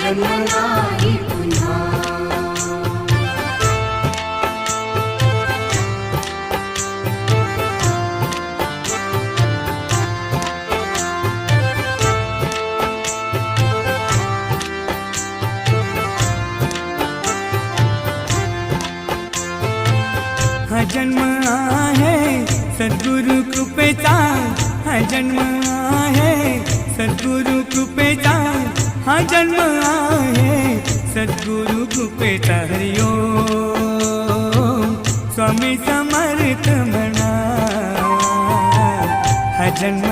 जन्म नाही पुन्हा। हा जन्म आहे सद्गुरु कृपेचा, हा जन्म आहे सद्गुरु कृपेचा, हा जन्म आहे सद्गुरु कृपेचा। हरि ओम स्वामी समर्थ म्हणा, हा जन्म